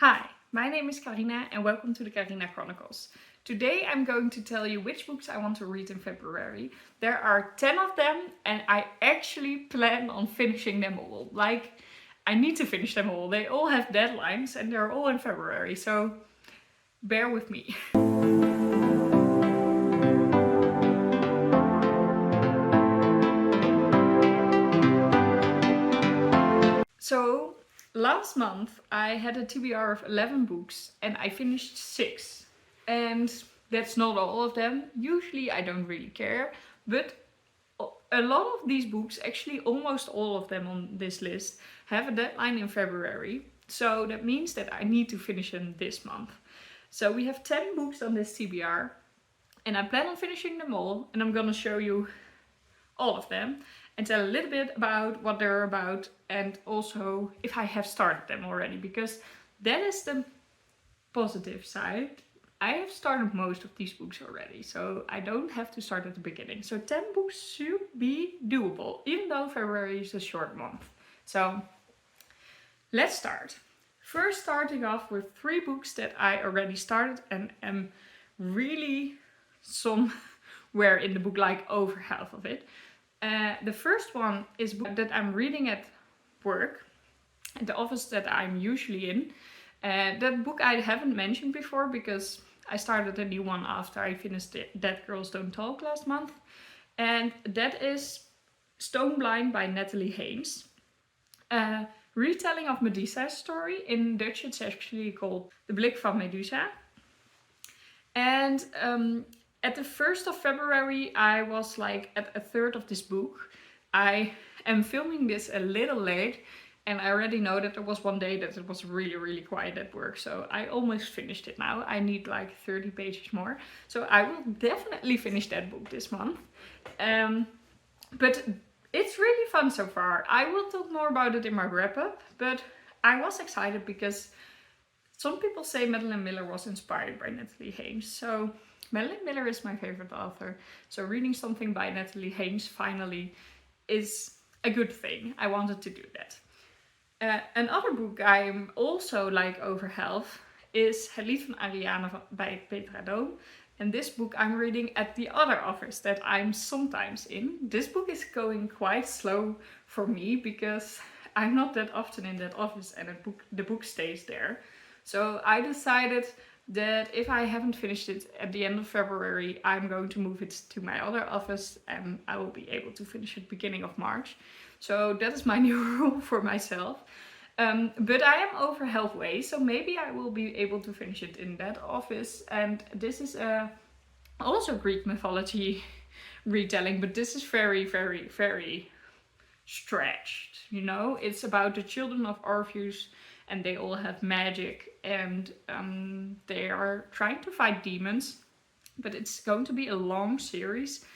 Hi, my name is Carina and welcome to the Carina Chronicles. Today I'm going to tell you which books I want to read in February. There are 10 of them and I actually plan on finishing them all. I need to finish them all. They all have deadlines and they're all in February, so bear with me. So last month I had a TBR of 11 books and I finished 6. And that's not all of them. Usually I don't really care, but a lot of these books, actually almost all of them on this list, have a deadline in February. So that means that I need to finish them this month. So we have 10 books on this TBR and I plan on finishing them all, and I'm gonna show you all of them and tell a little bit about what they're about and also if I have started them already, because that is the positive side. I have started most of these books already, so I don't have to start at the beginning. So 10 books should be doable, even though February is a short month. So let's start. First, starting off with 3 books that I already started and am really somewhere in the book, like over half of it. The first one is a book that I'm reading at work, at the office that I'm usually in. That book I haven't mentioned before because I started a new one after I finished Dead Girls Don't Talk last month. And that is Stone Blind by Nathalie Haynes. Retelling of Medusa's story. In Dutch it's actually called De Blik van Medusa. And at the 1st of February I was like at a third of this book. I am filming this a little late and I already know that there was one day that it was really quiet at work. So I almost finished it now. I need like 30 pages more. So I will definitely finish that book this month. But it's really fun so far. I will talk more about it in my wrap up, but I was excited because some people say Madeline Miller was inspired by Nathalie Haynes. So Madeline Miller is my favorite author. So reading something by Nathalie Haynes finally is a good thing. I wanted to do that. Another book I'm also like over half is Het lied van Ariane by Petra. And this book I'm reading at the other office that I'm sometimes in. This book is going quite slow for me because I'm not that often in that office and the book stays there. So I decided that if I haven't finished it at the end of February, I'm going to move it to my other office and I will be able to finish it beginning of March. So that is my new rule for myself. But I am over halfway, so maybe I will be able to finish it in that office. And this is also Greek mythology retelling, but this is very stretched, you know? It's about the children of Orpheus and they all have magic and they are trying to fight demons. But it's going to be a long series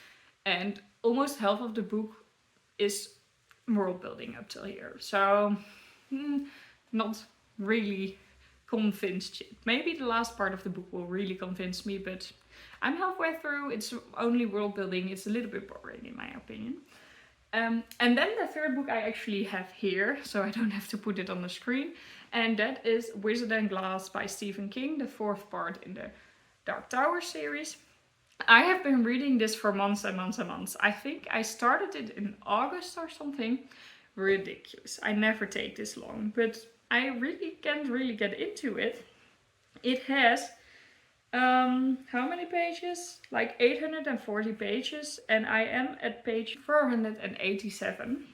and almost half of the book is world building up till here. So not really convinced yet. Maybe the last part of the book will really convince me, but I'm halfway through. It's only world building. It's a little bit boring in my opinion. And then the third book I actually have here, so I don't have to put it on the screen. And that is Wizard and Glass by Stephen King, the 4th part in the Dark Tower series. I have been reading this for months and months and months. I think I started it in August or something. Ridiculous. I never take this long, but I really can't really get into it. It has how many pages? Like 840 pages, and I am at page 487.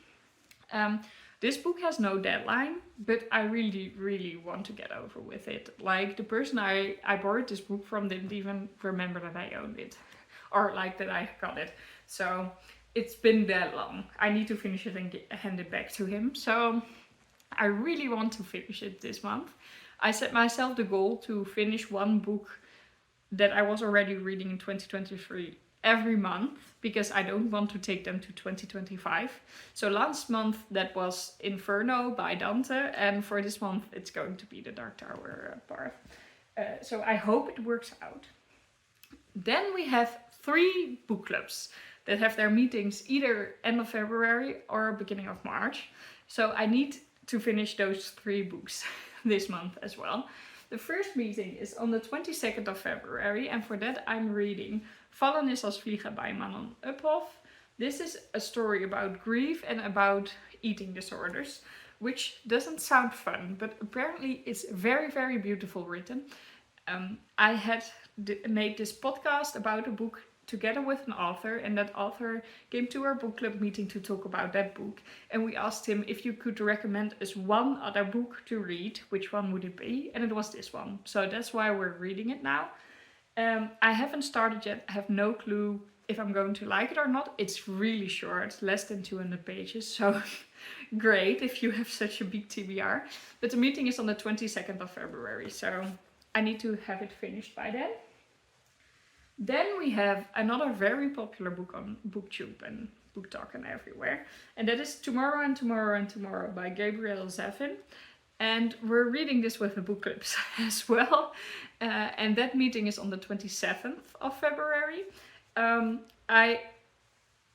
This book has no deadline, but I really want to get over with it. Like the person I borrowed this book from didn't even remember that I owned it or like that I got it. So it's been that long. I need to finish it and hand it back to him. So I really want to finish it this month. I set myself the goal to finish one book that I was already reading in 2023 every month because I don't want to take them to 2025. So last month that was Inferno by Dante, and for this month it's going to be the Dark Tower part. So I hope it works out. Then we have 3 book clubs that have their meetings either end of February or beginning of March. So I need to finish those 3 books this month as well. The first meeting is on the 22nd of February, and for that I'm reading Vallen is als vliegen by Manon Uphoff. This is a story about grief and about eating disorders, which doesn't sound fun, but apparently it's very, very beautiful written. I had made this podcast about a book together with an author, and that author came to our book club meeting to talk about that book, and we asked him if you could recommend us one other book to read, which one would it be? And it was this one, so that's why we're reading it now. I haven't started yet. I have no clue if I'm going to like it or not. It's really short, less than 200 pages, so great if you have such a big TBR. But the meeting is on the 22nd of February, so I need to have it finished by then. Then we have another very popular book on BookTube and BookTok and everywhere, and that is Tomorrow and Tomorrow and Tomorrow by Gabrielle Zevin. And we're reading this with the book clubs as well. And that meeting is on the 27th of February. I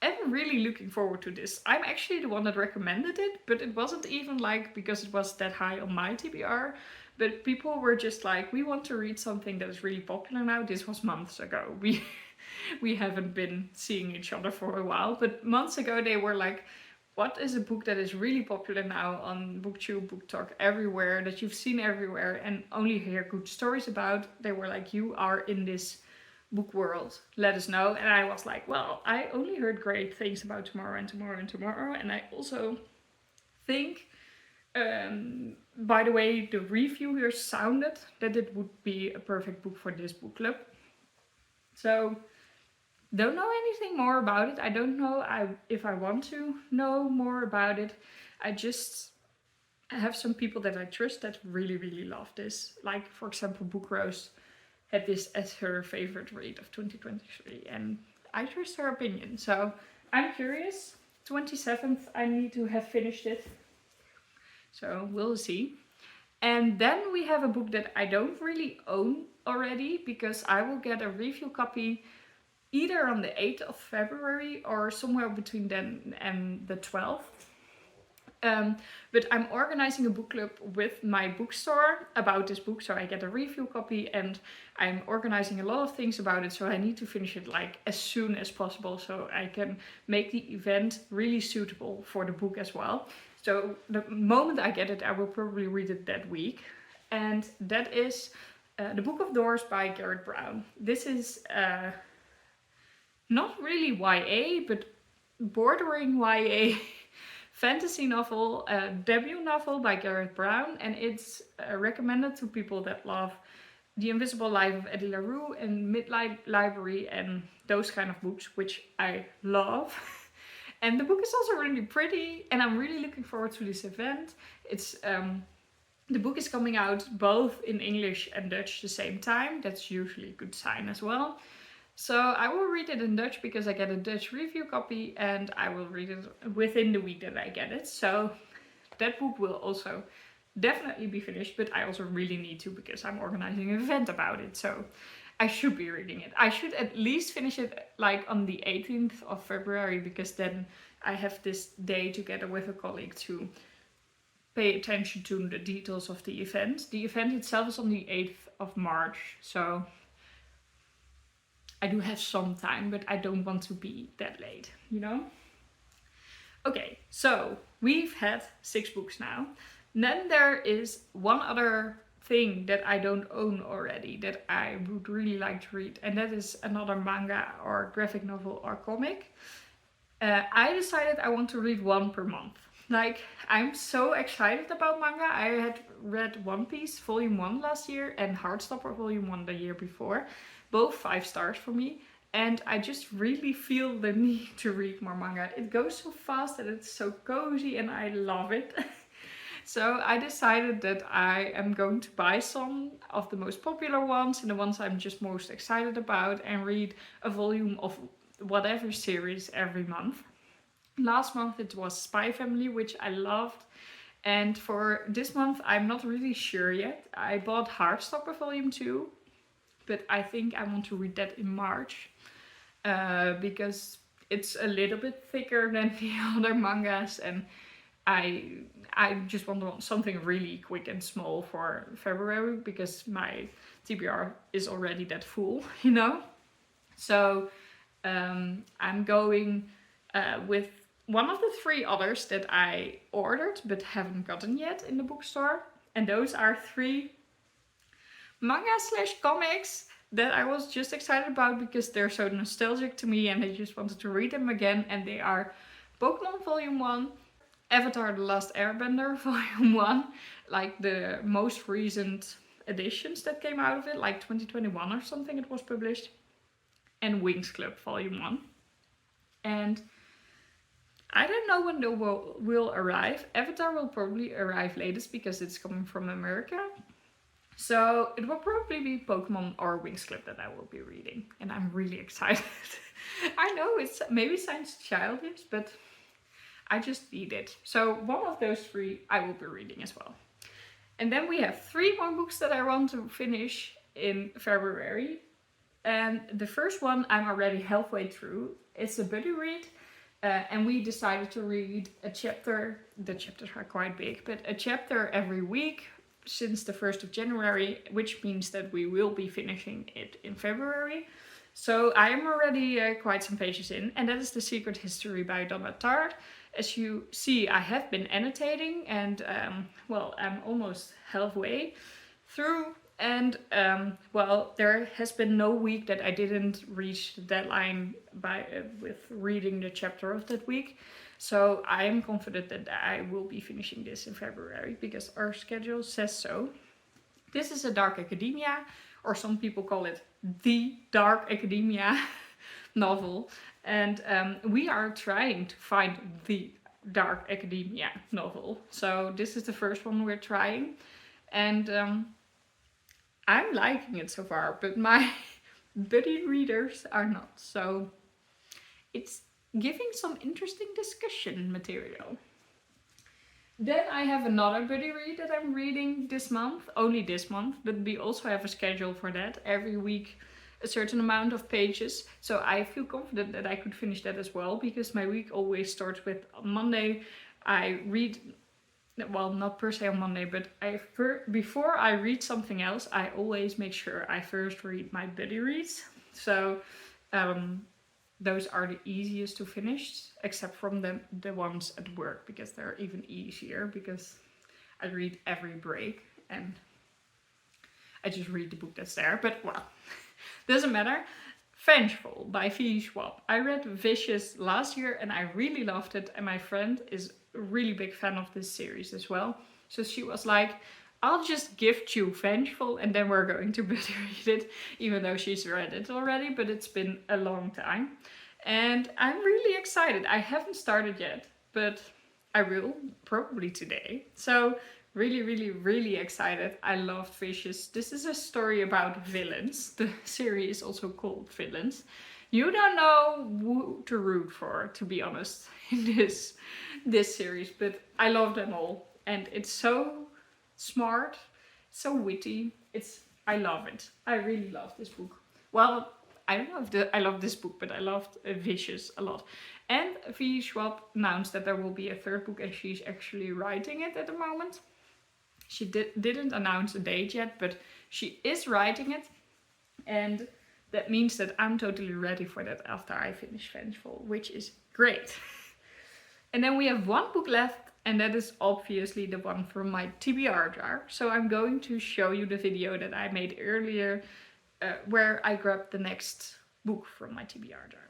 am really looking forward to this. I'm actually the one that recommended it, but it wasn't even like because it was that high on my TBR. But people were just like, we want to read something that is really popular now. This was months ago. We haven't been seeing each other for a while. But months ago they were like, what is a book that is really popular now on BookTube, BookTok, everywhere, that you've seen everywhere and only hear good stories about? They were like, you are in this book world, let us know. And I was like, well, I only heard great things about Tomorrow and Tomorrow and Tomorrow. And I also think, by the way the reviewers sounded, that it would be a perfect book for this book club. So don't know anything more about it. I don't know if I want to know more about it. I just have some people that I trust that really, really love this. Like, for example, Book Rose had this as her favorite read of 2023, and I trust her opinion. So I'm curious. 27th, I need to have finished it. So we'll see. And then we have a book that I don't really own already, because I will get a review copy either on the 8th of February or somewhere between then and the 12th. But I'm organizing a book club with my bookstore about this book, so I get a review copy, and I'm organizing a lot of things about it, so I need to finish it like as soon as possible so I can make the event really suitable for the book as well. So the moment I get it, I will probably read it that week. And that is The Book of Doors by Gareth Brown. This is not really YA, but bordering YA fantasy novel, debut novel by Gareth Brown, and it's recommended to people that love The Invisible Life of Eddie LaRue and Midnight Library and those kind of books, which I love. And the book is also really pretty, and I'm really looking forward to this event. It's the book is coming out both in English and Dutch at the same time. That's usually a good sign as well. So I will read it in Dutch because I get a Dutch review copy, and I will read it within the week that I get it. So that book will also definitely be finished, but I also really need to because I'm organizing an event about it. So I should be reading it. I should at least finish it like on the 18th of February, because then I have this day together with a colleague to pay attention to the details of the event. The event itself is on the 8th of March, so I do have some time, but I don't want to be that late, you know? Okay, so we've had 6 books now. And then there is one other thing that I don't own already that I would really like to read, and that is another manga or graphic novel or comic. I decided I want to read one per month. Like, I'm so excited about manga. I had read One Piece Volume 1 last year and Heartstopper Volume 1 the year before. Both 5 stars for me. And I just really feel the need to read more manga. It goes so fast and it's so cozy and I love it. So I decided that I am going to buy some of the most popular ones and the ones I'm just most excited about, and read a volume of whatever series every month. Last month it was Spy Family, which I loved. And for this month I'm not really sure yet. I bought Heartstopper Volume 2. But I think I want to read that in March. Because it's a little bit thicker than the other mangas. And I just want something really quick and small for February because my TBR is already that full, you know. So I'm going with one of the 3 others that I ordered but haven't gotten yet in the bookstore. And those are 3 manga/comics that I was just excited about because they're so nostalgic to me and I just wanted to read them again. And they are Pokemon Volume 1, Avatar The Last Airbender Volume 1, like the most recent editions that came out of it, like 2021 or something it was published, and Wings Club Volume 1. And I don't know when they will arrive. Avatar will probably arrive latest because it's coming from America. So it will probably be Pokemon or Wings Club that I will be reading. And I'm really excited. I know it maybe sounds childish, but I just need it. So one of those 3 I will be reading as well. And then we have 3 more books that I want to finish in February. And the first one I'm already halfway through. It's a buddy read. And we decided to read a chapter. The chapters are quite big, but a chapter every week since the 1st of January, which means that we will be finishing it in February. So I am already quite some pages in, and that is The Secret History by Donna Tart. As you see, I have been annotating, and well, I'm almost halfway through. And well, there has been no week that I didn't reach the deadline with reading the chapter of that week. So I am confident that I will be finishing this in February because our schedule says so. This is a dark academia, or some people call it the dark academia novel. And we are trying to find the dark academia novel. So this is the first one we're trying. And I'm liking it so far, but my buddy readers are not. So it's giving some interesting discussion material. Then I have another buddy read that I'm reading this month, only this month, but we also have a schedule for that. Every week a certain amount of pages. So I feel confident that I could finish that as well, because my week always starts with Monday. I read, well, not per se on Monday, but before I read something else, I always make sure I first read my buddy reads. So those are the easiest to finish, except from the ones at work, because they're even easier, because I read every break and I just read the book that's there. But well, doesn't matter. Vengeful by Schwab. I read Vicious last year and I really loved it, and my friend is a really big fan of this series as well. So she was like, I'll just gift you Vengeful and then we're going to buddy read it, even though she's read it already, but it's been a long time. And I'm really excited. I haven't started yet, but I will probably today. So really, really, really excited. I loved Vicious. This is a story about villains. The series is also called Villains. You don't know who to root for, to be honest, in this series, but I love them all. And it's so smart, so witty. I love it. I really love this book. Well, I don't know if I love this book, but I loved Vicious a lot. And V. Schwab announced that there will be a 3rd book, and she's actually writing it at the moment. She didn't announce a date yet, but she is writing it. And that means that I'm totally ready for that after I finish Vengeful, which is great. And then we have 1 book left, and that is obviously the one from my TBR jar. So I'm going to show you the video that I made earlier, where I grabbed the next book from my TBR jar.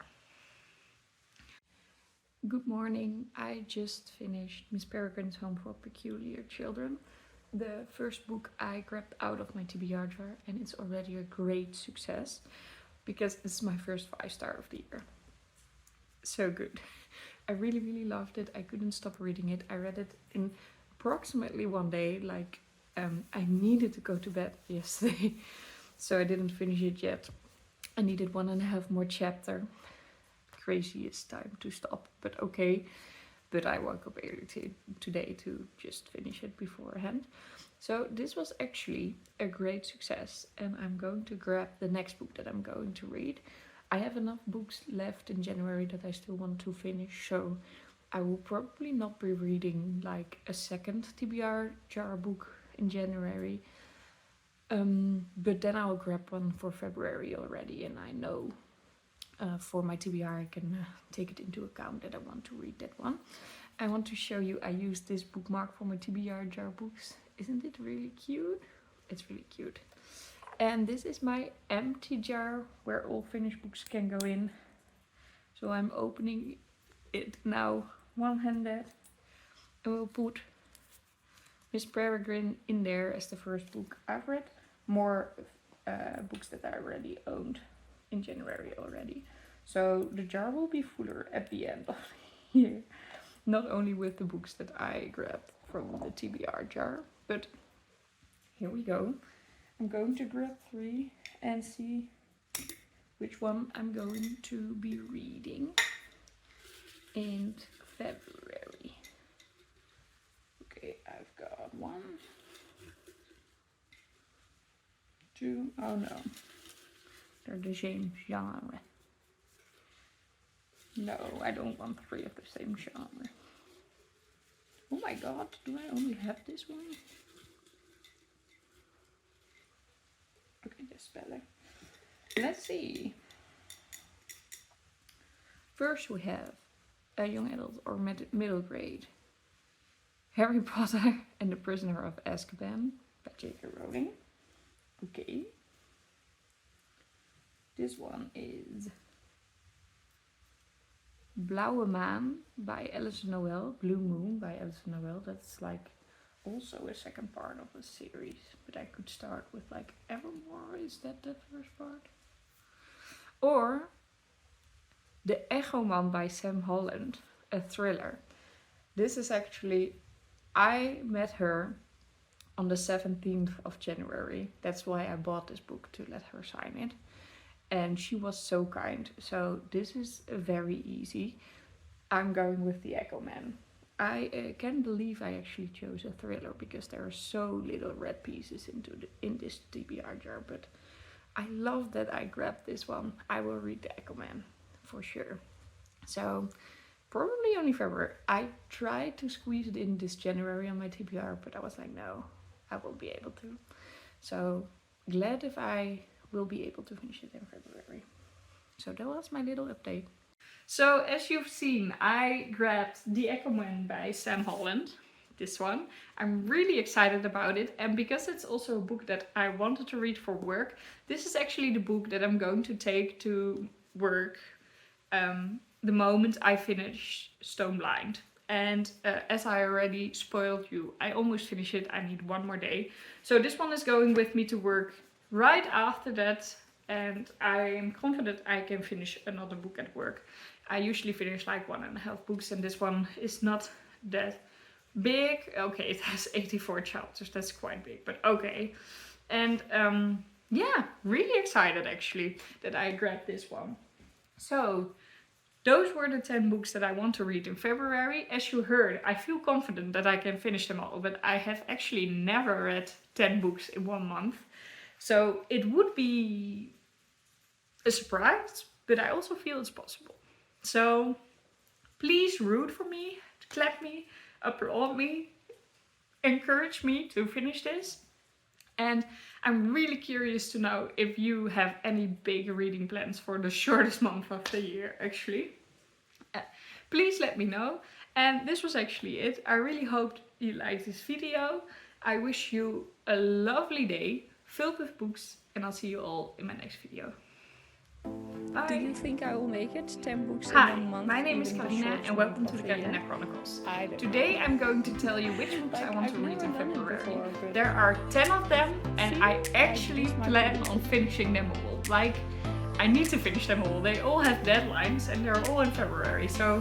Good morning. I just finished Miss Peregrine's Home for Peculiar Children, the first book I grabbed out of my TBR jar, and it's already a great success because it's my first 5-star of the year. So good. I really, really loved it. I couldn't stop reading it. I read it in approximately 1 day. Like, I needed to go to bed yesterday, so I didn't finish it yet. I needed 1.5 more chapter. Craziest time to stop, but okay. But I woke up early today to just finish it beforehand. So this was actually a great success, and I'm going to grab the next book that I'm going to read. I have enough books left in January that I still want to finish, so I will probably not be reading like a second TBR Jar book in January. But then I'll grab one for February already, and I know for my TBR I can take it into account that I want to read that one. I want to show you, I used this bookmark for my TBR Jar books. Isn't it really cute? It's really cute. And this is my empty jar where all finished books can go in. So I'm opening it now one-handed. I will put Miss Peregrine in there as the first book I've read. More books that I already owned in January already. So the jar will be fuller at the end of the year. Not only with the books that I grabbed from the TBR Jar, but here we go. I'm going to grab 3 and see which one I'm going to be reading in February. Okay, I've got 1, 2, oh no, they're the same genre. No, I don't want 3 of the same genre. Oh my god, do I only have this one? Okay, that's better. Let's see. First we have a young adult or middle grade. Harry Potter and the Prisoner of Azkaban by J.K. Rowling. Okay. This one is Blauwe Maan by Alison Noel. Blue Moon by Alison Noel. That's like also a second part of a series. But I could start with like Evermore. Is that the first part? Or The Echoman by Sam Holland. A thriller. This is actually, I met her on the 17th of January. That's why I bought this book, to let her sign it. And she was so kind. So this is very easy. I'm going with The Echoman. I can't believe I actually chose a thriller because there are so little red pieces in this TBR Jar. But I love that I grabbed this one. I will read The Echoman for sure. So probably only February. I tried to squeeze it in this January on my TBR, but I was like, no, I won't be able to. So glad if I will be able to finish it in February. So that was my little update. So as you've seen, I grabbed The Echoman by Sam Holland. This one. I'm really excited about it, and because it's also a book that I wanted to read for work, this is actually the book that I'm going to take to work the moment I finish Stone Blind. And as I already spoiled you, I almost finished it. I need 1 more day. So this one is going with me to work right after that, and I am confident I can finish another book at work. I usually finish like 1.5 books, and this one is not that big. Okay, it has 84 chapters, that's quite big, but okay. And yeah, really excited actually that I grabbed this one. So those were the 10 books that I want to read in February. As you heard, I feel confident that I can finish them all, but I have actually never read 10 books in 1 month. So it would be a surprise, but I also feel it's possible. So please root for me, clap me, applaud me, encourage me to finish this. And I'm really curious to know if you have any big reading plans for the shortest month of the year, actually. Please let me know. And this was actually it. I really hoped you liked this video. I wish you a lovely day filled with books, and I'll see you all in my next video. Bye. Do you think I will make it 10 books in 1 month? My name is Karina and welcome to the Karina Chronicles. Today I'm going to tell you which books I want to read in February. There are 10 of them and I actually plan on finishing them all. Like, I need to finish them all. They all have deadlines and they're all in February. So